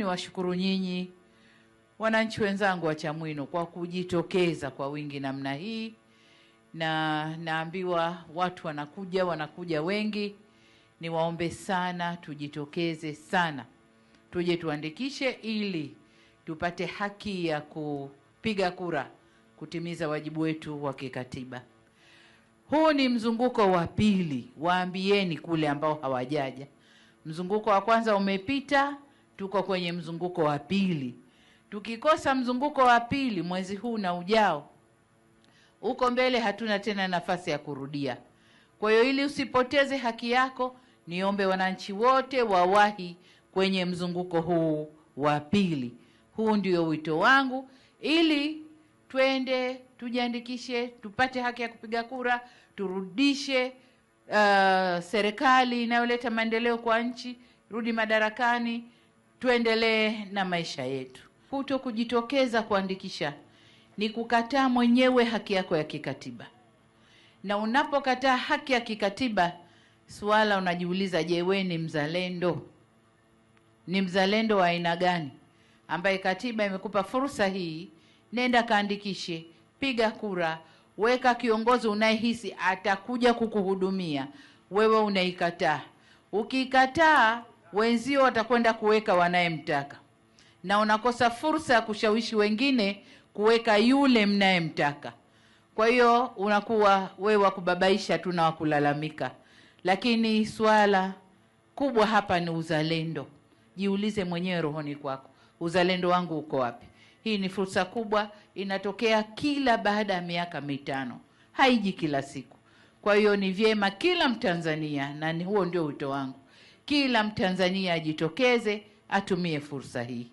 niwashukuru nyinyi wananchi wenzangu wa Chamwino kwa kujitokeza kwa wingi namna hii, na naambiwa watu wanakuja wengi. Niwaombe sana tujitokeze sana, tuje tuandikishe ili tupate haki ya kupiga kura, kutimiza wajibu wetu wa kikatiba. Huu ni mzunguko wa pili, waambieni kule ambao hawajaja. Mzunguko wa kwanza umepita, tuko kwenye mzunguko wa pili. Tukikosa mzunguko wa pili mwezi huu na ujao, uko mbele hatuna tena nafasi ya kurudia. Kwa hiyo ili usipoteze haki yako, niombe wananchi wote wawahi kwenye mzunguko huu wa pili. Huu ndio wito wangu, ili twende tujiandikishe, tupate haki ya kupiga kura, turudishe serikali inayoleta maendeleo kwa nchi, rudi madarakani, tuendelee na maisha yetu. Kuto kujitokeza kuandikisha ni kukataa mwenyewe haki yako ya kikatiba. Na unapokataa haki ya kikatiba, swala unajiuliza, je, wewe ni mzalendo? Ni mzalendo wa aina gani ambaye katiba imekupa fursa hii? Nenda kaandikishe, piga kura, weka kiongozi unayehisi atakuja kukuhudumia. Wewe unaikataa. Ukikataa, wenzio watakwenda kuweka wanayemtaka, na unakosa fursa ya kushawishi wengine kuweka yule mnayemtaka. Kwa hiyo unakuwa wewe wa kubabaisha tu na wa kulalamika. Lakini swala kubwa hapa ni uzalendo. Jiulize mwenyewe rohoni kwako, uzalendo wangu uko wapi? Hii ni fursa kubwa, inatokea kila baada ya miaka mitano, haiji kila siku. Kwa hiyo ni vyema kila Mtanzania, na huo ndio wito wangu, kila Mtanzania ajitokeze, atumie fursa hii.